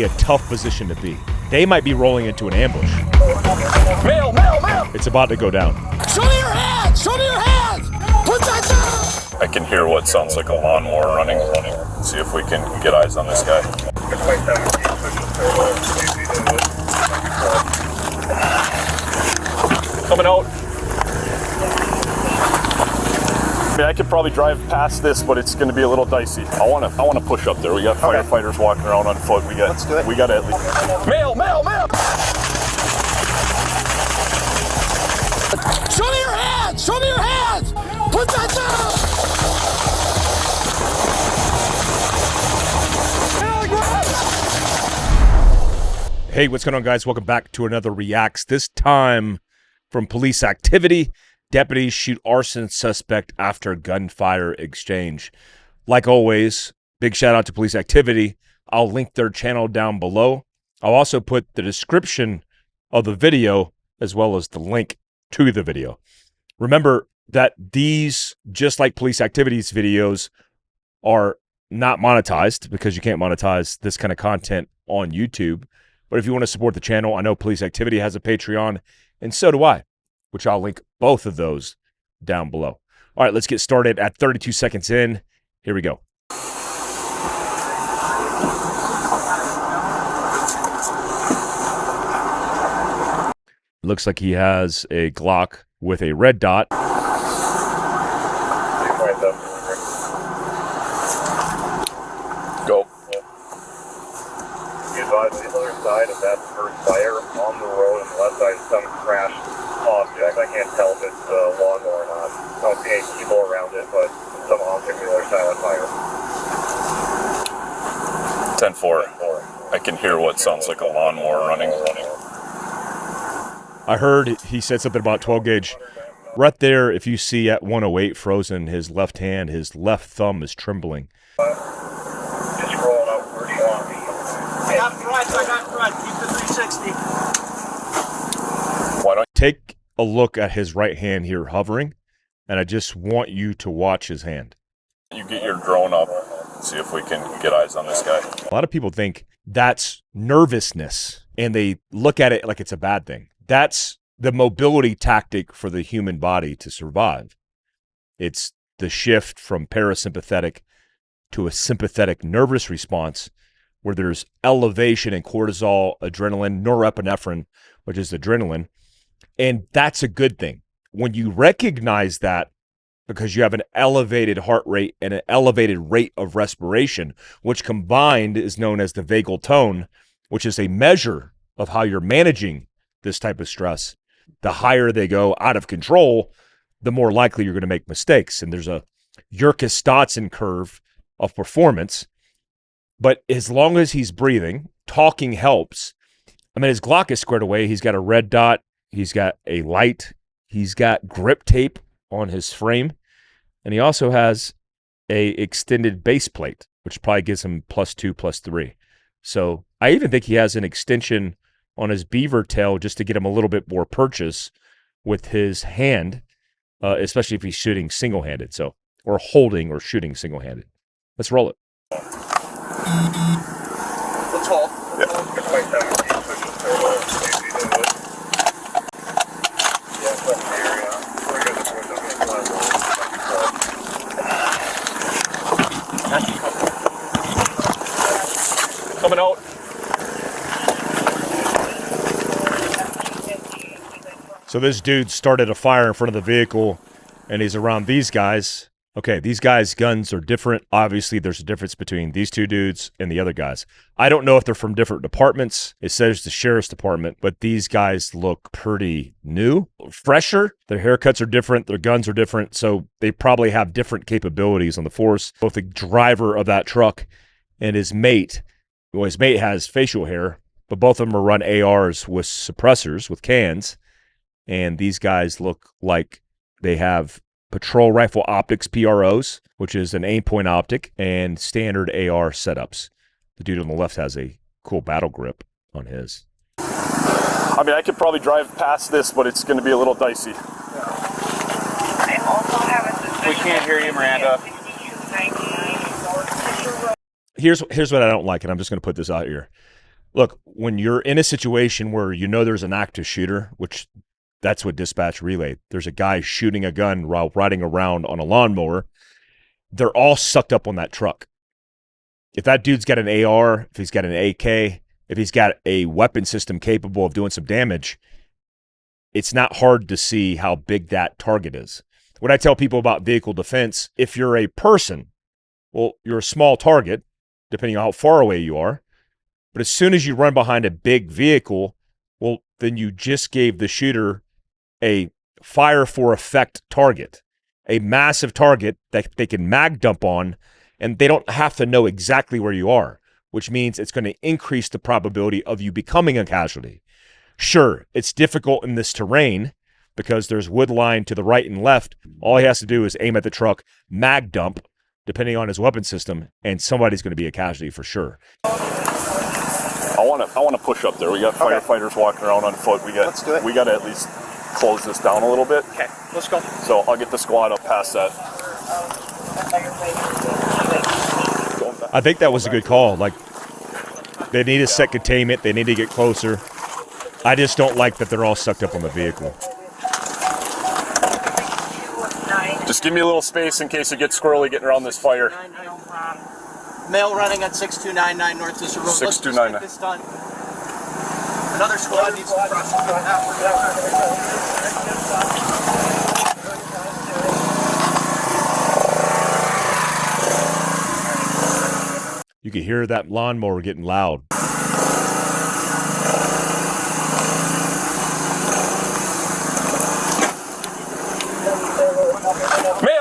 a tough position to be. They might be rolling into an ambush. Mail! It's about to go down. Show me your hands! Show me your hands! Put that down! I can hear what sounds like a lawnmower running. See if we can get eyes on this guy. Coming out. I mean, I could probably drive past this, but it's going to be a little dicey. I want to push up there. We got firefighters walking around on foot. Let's do it. We got to at least. Mail! Show me your hands! Show me your hands! Put that down! Hey, what's going on, guys? Welcome back to another Reacts. This time from police activity. Deputies shoot arson suspect after gunfire exchange. Like always, big shout out to police activity. I'll link their channel down below. I'll also put the description of the video as well as the link to the video. Remember that these, just like police activities videos, are not monetized because you can't monetize this kind of content on YouTube. But if you want to support the channel, I know Police Activity has a Patreon, and so do I, which I'll link both of those down below. All right, let's get started at 32 seconds in. Here we go. Looks like he has a Glock with a red dot. Go. Be advised, the other side of that first fire on the road on the left side is some crashed object. I can't tell if it's a lawnmower or not. I don't see any people around it, but some object on the other side on fire. 10-4. I can hear what sounds like a lawnmower running. I heard he said something about 12 gauge. Right there, if you see at 108 frozen, his left hand, his left thumb is trembling. Just rolling out where do you want me? I got front. Keep the 360. Why don't Take a look at his right hand here hovering, and I just want you to watch his hand. you get your drone up, see if we can get eyes on this guy. A lot of people think that's nervousness, and they look at it like it's a bad thing. That's the mobility tactic for the human body to survive. It's the shift from parasympathetic to a sympathetic nervous response where there's elevation in cortisol, adrenaline, norepinephrine, which is adrenaline. And that's a good thing. When you recognize that, because you have an elevated heart rate and an elevated rate of respiration, which combined is known as the vagal tone, which is a measure of how you're managing this type of stress. The higher they go out of control, the more likely you're going to make mistakes. And there's a Yerkes-Dodson curve of performance. But as long as he's breathing, talking helps. I mean, his Glock is squared away. He's got a red dot. He's got a light. He's got grip tape on his frame. And he also has a extended base plate, which probably gives him +2, +3. So I even think he has an extension on his beaver tail just to get him a little bit more purchase with his hand, especially if he's shooting single-handed, so, or holding or shooting single-handed. Let's roll it. Let's hold. Coming out. So this dude started a fire in front of the vehicle, and he's around these guys. Okay, these guys' guns are different. Obviously, there's a difference between these two dudes and the other guys. I don't know if they're from different departments. It says the sheriff's department, but these guys look pretty new, fresher. Their haircuts are different. Their guns are different, so they probably have different capabilities on the force. Both the driver of that truck and his mate, well, his mate has facial hair, but both of them are run ARs with suppressors, with cans. And these guys look like they have patrol rifle optics, PROs, which is an aim point optic, and standard AR setups. The dude on the left has a cool battle grip on his. I mean, I could probably drive past this, but it's going to be a little dicey. We can't hear you, Miranda. Here's what I don't like, and I'm just going to put this out here. Look, when you're in a situation where you know there's an active shooter, which that's what dispatch relayed, there's a guy shooting a gun while riding around on a lawnmower, they're all sucked up on that truck. If that dude's got an AR, if he's got an AK, if he's got a weapon system capable of doing some damage, it's not hard to see how big that target is. When I tell people about vehicle defense, if you're a person, well, you're a small target, depending on how far away you are. But as soon as you run behind a big vehicle, well, then you just gave the shooter a fire for effect target, a massive target that they can mag dump on, and they don't have to know exactly where you are, which means it's going to increase the probability of you becoming a casualty. Sure, it's difficult in this terrain because there's wood line to the right and left. All he has to do is aim at the truck, mag dump, depending on his weapon system, and somebody's going to be a casualty for sure. I want to push up there. We got firefighters walking around on foot. Let's do it. We got to at least close this down a little bit. Okay, let's go. So I'll get the squad up past that. I think that was a good call. Like, they need to set containment. They need to get closer. I just don't like that they're all sucked up on the vehicle. Just give me a little space in case it gets squirrely getting around this fire. Male running at 6299 North District Road. 6299. Let's just get this done. Another squad needs to cross. You can hear that lawnmower getting loud.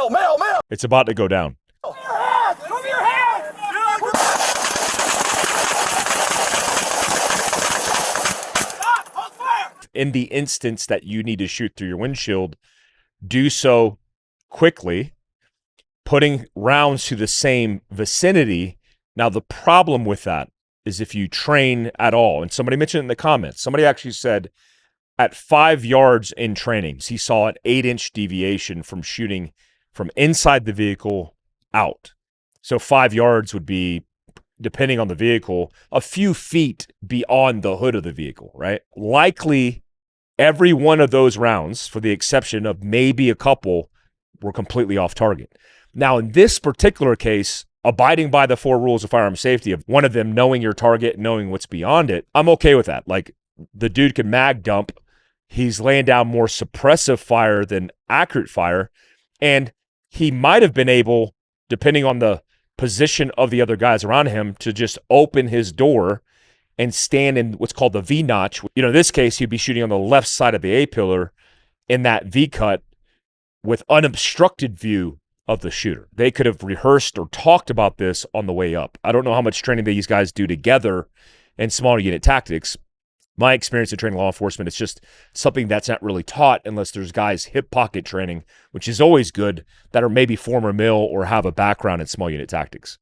Male! It's about to go down. In the instance that you need to shoot through your windshield, do so quickly, putting rounds to the same vicinity. Now, the problem with that is if you train at all, and somebody mentioned in the comments, somebody actually said at 5 yards in training, he saw an 8-inch deviation from shooting from inside the vehicle out. So 5 yards would be, depending on the vehicle, a few feet beyond the hood of the vehicle, right? Likely every one of those rounds, for the exception of maybe a couple, were completely off target. Now, in this particular case, abiding by the 4 rules of firearm safety, of one of them knowing your target, knowing what's beyond it, I'm okay with that. Like, the dude can mag dump. He's laying down more suppressive fire than accurate fire. And he might have been able, depending on the position of the other guys around him, to just open his door and stand in what's called the V-notch. You know, in this case, he'd be shooting on the left side of the A-pillar in that V-cut with unobstructed view of the shooter. They could have rehearsed or talked about this on the way up. I don't know how much training these guys do together in small unit tactics. My experience in training law enforcement, it's just something that's not really taught unless there's guys hip pocket training, which is always good, that are maybe former mill or have a background in small unit tactics.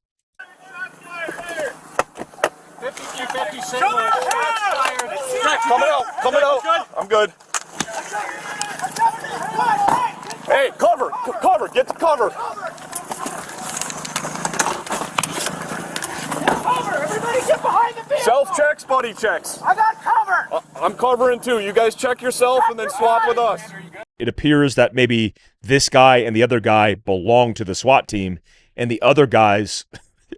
53-56. Coming out. I'm good. Hey, cover, get the cover. Everybody get behind the vehicle! Self checks, buddy checks. I got cover! I'm covering too. You guys check yourself and then swap with us. It appears that maybe this guy and the other guy belong to the SWAT team, and the other guys,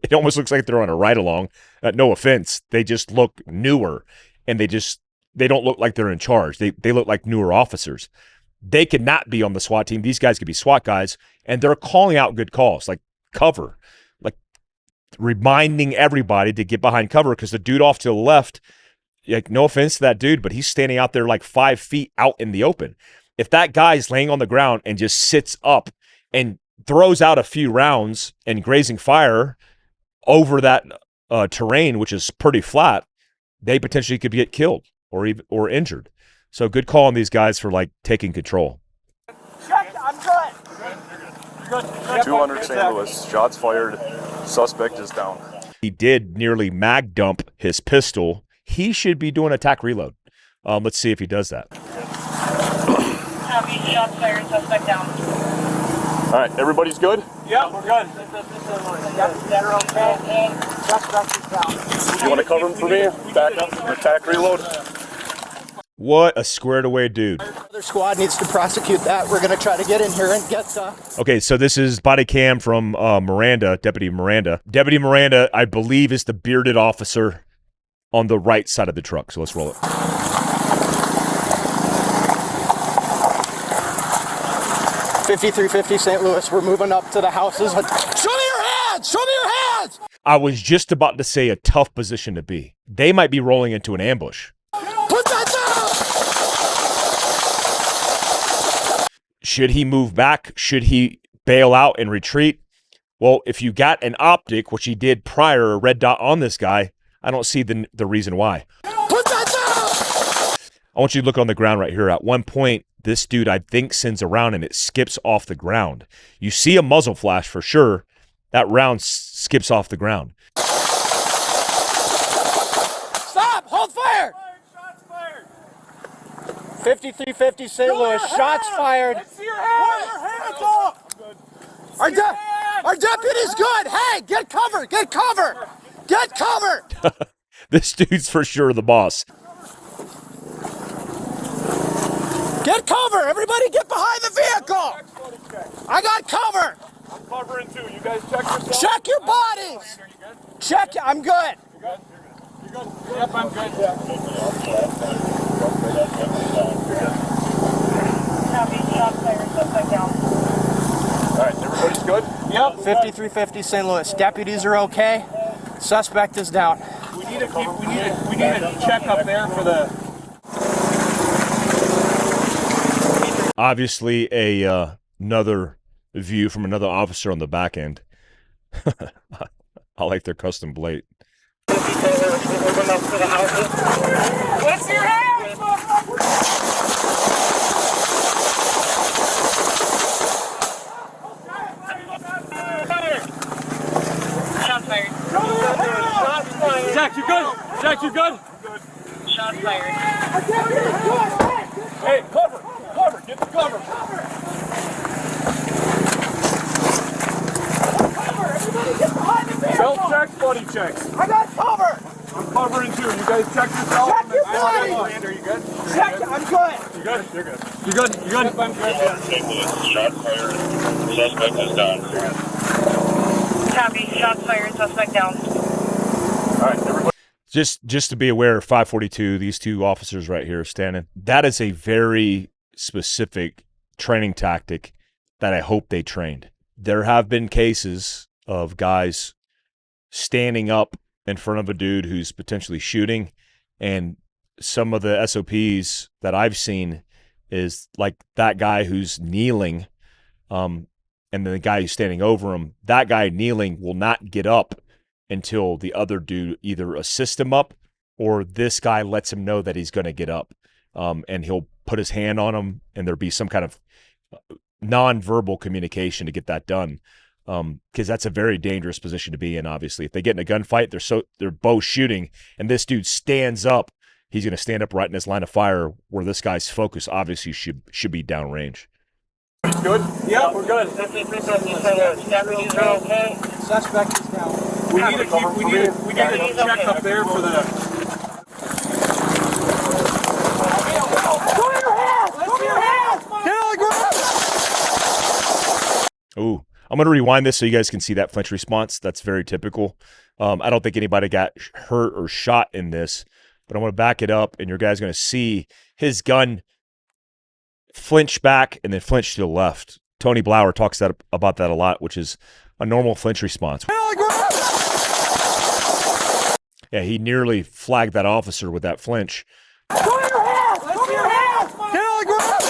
it almost looks like they're on a ride-along. No offense. They just look newer, and they don't look like they're in charge. They look like newer officers. They could not be on the SWAT team. These guys could be SWAT guys, and they're calling out good calls, like cover, like reminding everybody to get behind cover, because the dude off to the left, like, no offense to that dude, but he's standing out there like 5 feet out in the open. If that guy's laying on the ground and just sits up and throws out a few rounds and grazing fire over that terrain, which is pretty flat, they potentially could get killed or injured. So good call on these guys for like taking control. Check, I'm good. 200 St. Louis. Shots fired. Suspect is down. He did nearly mag dump his pistol. He should be doing attack reload. Let's see if he does that. Shots fired. Suspect down. All right, everybody's good? Yep, we're good. They're okay. Suspect is down. You want to cover him for me? Back up, attack, reload. What a squared away dude. Other squad needs to prosecute that. We're going to try to get in here and get Okay, so this is body cam from Miranda, Deputy Miranda. Deputy Miranda, I believe, is the bearded officer on the right side of the truck. So let's roll it. 5350 St. Louis. We're moving up to the houses. Show me your hands! Show me your hands! I was just about to say a tough position to be. They might be rolling into an ambush. Put that down! Should he move back? Should he bail out and retreat? Well, if you got an optic, which he did prior, a red dot on this guy, I don't see the reason why. Put that down! I want you to look on the ground right here. At one point, this dude, I think, sends a round and it skips off the ground. You see a muzzle flash for sure. That round skips off the ground. Stop! Hold fire! Shots fired. 5350 St. Louis. Shots fired. Let's see your hands. Put your hands up. Our deputy's good! Hey, get cover! Get cover! Get cover! This dude's for sure the boss. Get cover! Everybody get behind the vehicle! I got cover! I'm covering too. You guys check yourself. Check your bodies! Check, I'm good. You good? Yep, I'm good. All right, everybody's good? Yep. 5350 St. Louis. Deputies are okay. Suspect is down. We need a check up there for the. Obviously, another view from another officer on the back end. I like their custom plate. Let's see your hands. Shots fired. Jack, you good? Jack, you good? Shots fired. Hey, cover! Cover! Get the cover! Self-checks, buddy checks. I got cover! I'm covering too. You guys check yourself. Check your body! Are you good? Check, I'm good. You good? You're good. You good? You good? I'm good. St. Louis, shot fired. Suspect is down. Copy. Shots fired. Suspect down. All right, everybody. Just to be aware, 542, these two officers right here standing, that is a very specific training tactic that I hope they trained. There have been cases of guys standing up in front of a dude who's potentially shooting, and some of the SOPs that I've seen is like that guy who's kneeling, and then the guy who's standing over him, that guy kneeling will not get up until the other dude either assists him up or this guy lets him know that he's going to get up, and he'll put his hand on him, and there'll be some kind of non-verbal communication to get that done, because that's a very dangerous position to be in. Obviously, if they get in a gunfight, they're both shooting, and this dude stands up, he's going to stand up right in his line of fire where this guy's focus obviously should be downrange. Good? Yep, we're good. Deputies are okay. Suspect is down. We need a check up there for the. Show your hands! Show your hands! Get on the ground! Ooh, I'm going to rewind this so you guys can see that flinch response. That's very typical. I don't think anybody got hurt or shot in this, but I'm going to back it up, and your guy's going to see his gun flinch back and then flinch to the left. Tony Blauer talks about that a lot, which is a normal flinch response. Yeah, he nearly flagged that officer with that flinch. Show your hands! Show your hands! Get on the ground!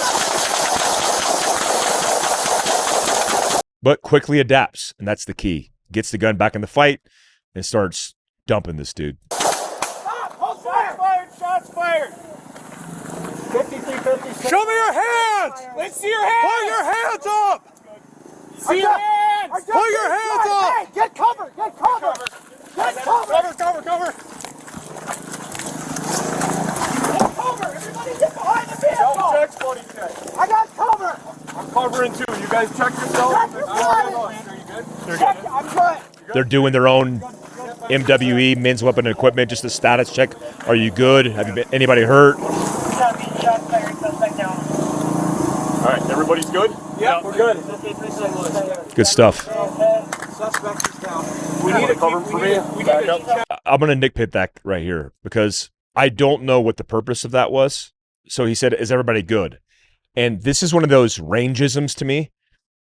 But quickly adapts, and that's the key. Gets the gun back in the fight and starts dumping this dude. Stop! Hold fire! Shots fired. 5350 Show me your hands! Let's see your hands. Put your hands up! See your hands. Put your hands up! Hey, get cover! Get cover! Get cover! Cover. Get cover! Everybody get behind the vehicle! Self-checks, buddy checks. I got cover! I'm covering too. You guys guys check yourself. I'm good. They're doing their own MWE, men's weapon and equipment, just a status check. Are you good? Have you been anybody hurt? Copy. Shots fired. Suspect down. All right, everybody's good? Yeah, we're good. Good stuff. Suspect is down. We need a cover for me. Back up. I'm going to nitpick that right here because I don't know what the purpose of that was. So he said, is everybody good? And this is one of those rangeisms to me.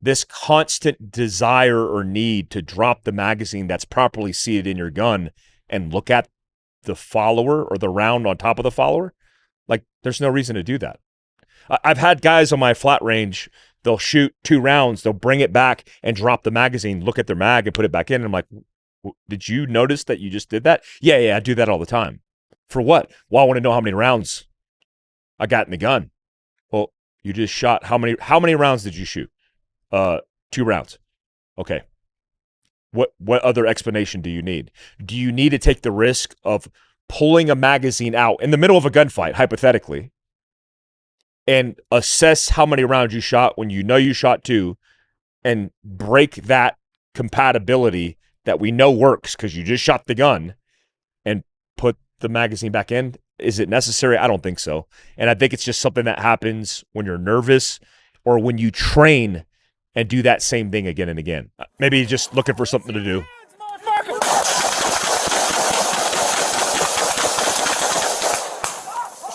This constant desire or need to drop the magazine that's properly seated in your gun and look at the follower or the round on top of the follower. Like, there's no reason to do that. I've had guys on my flat range, they'll shoot 2 rounds, they'll bring it back and drop the magazine, look at their mag and put it back in. And I'm like, did you notice that you just did that? Yeah, I do that all the time. For what? Well, I want to know how many rounds I got in the gun. Well, you just shot, how many rounds did you shoot? 2 rounds. Okay. What other explanation do you need? Do you need to take the risk of pulling a magazine out in the middle of a gunfight, hypothetically, and assess how many rounds you shot when you know you shot 2 and break that compatibility that we know works because you just shot the gun and put the magazine back in? Is it necessary? I don't think so. And I think it's just something that happens when you're nervous or when you train and do that same thing again and again. Maybe you're just looking for something to do.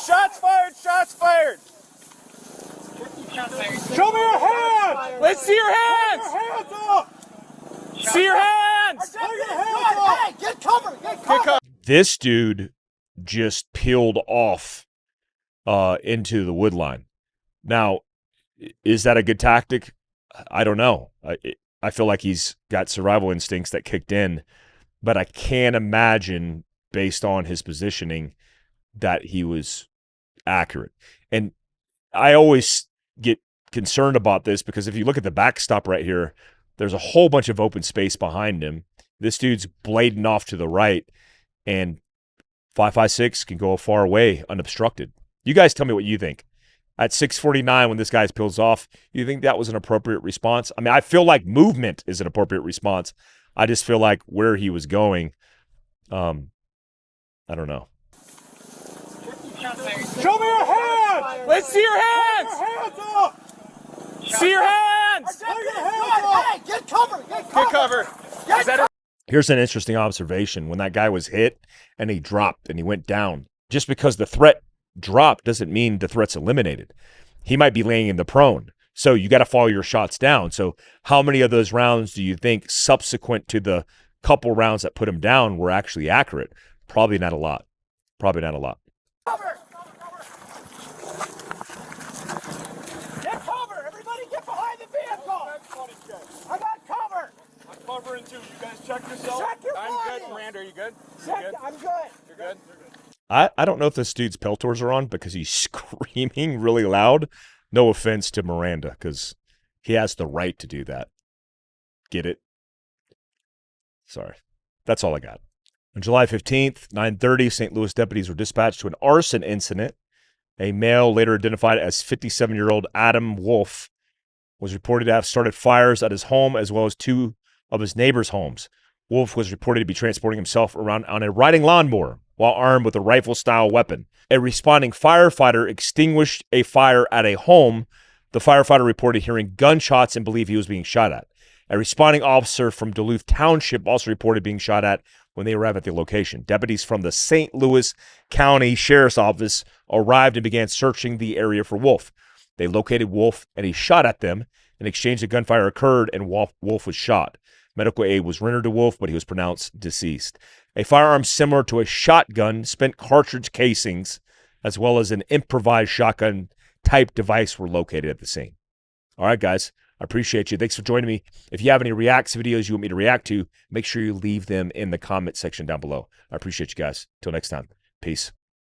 Shots fired. Shots fired. Shots fired. Show me your hands. Let's see your hands. Hands up. See your hands. Hey, get cover. Get cover. This dude just peeled off into the wood line. Now, is that a good tactic? I don't know. I feel like he's got survival instincts that kicked in, but I can't imagine, based on his positioning, that he was accurate. And I always get concerned about this because if you look at the backstop right here, there's a whole bunch of open space behind him. This dude's blading off to the right, and 5.56 can go a far way unobstructed. You guys tell me what you think. At 6:49, when this guy's peels off, you think that was an appropriate response? I mean, I feel like movement is an appropriate response. I just feel like where he was going, I don't know. Shots fired. Show me your hands. Let's see your hands. Hands up. See your hands. Hey, get cover. Get cover. Get cover. Here's an interesting observation. When that guy was hit and he dropped and he went down, just because the threat dropped doesn't mean the threat's eliminated. He might be laying in the prone. So you got to follow your shots down. So how many of those rounds do you think subsequent to the couple rounds that put him down were actually accurate? Probably not a lot. Probably not a lot. Cover. Get cover. Everybody get behind the vehicle. I got cover. I'm covering too. You guys check yourself. Check your I'm body. good. Miranda, are you good? I'm good. You're good? I don't know if this dude's Peltors are on because he's screaming really loud. No offense to Miranda because he has the right to do that. Get it? Sorry. That's all I got. On July 15th, 9:30, St. Louis deputies were dispatched to an arson incident. A male, later identified as 57-year-old Adam Wolf, was reported to have started fires at his home as well as 2 of his neighbors' homes. Wolf was reported to be transporting himself around on a riding lawnmower while armed with a rifle-style weapon. A responding firefighter extinguished a fire at a home. The firefighter reported hearing gunshots and believed he was being shot at. A responding officer from Duluth Township also reported being shot at when they arrived at the location. Deputies from the St. Louis County Sheriff's Office arrived and began searching the area for Wolf. They located Wolf and he shot at them. An exchange of gunfire occurred and Wolf was shot. Medical aid was rendered to Wolf, but he was pronounced deceased. A firearm similar to a shotgun, spent cartridge casings, as well as an improvised shotgun-type device were located at the scene. All right, guys, I appreciate you. Thanks for joining me. If you have any reacts videos you want me to react to, make sure you leave them in the comment section down below. I appreciate you guys. Till next time, peace.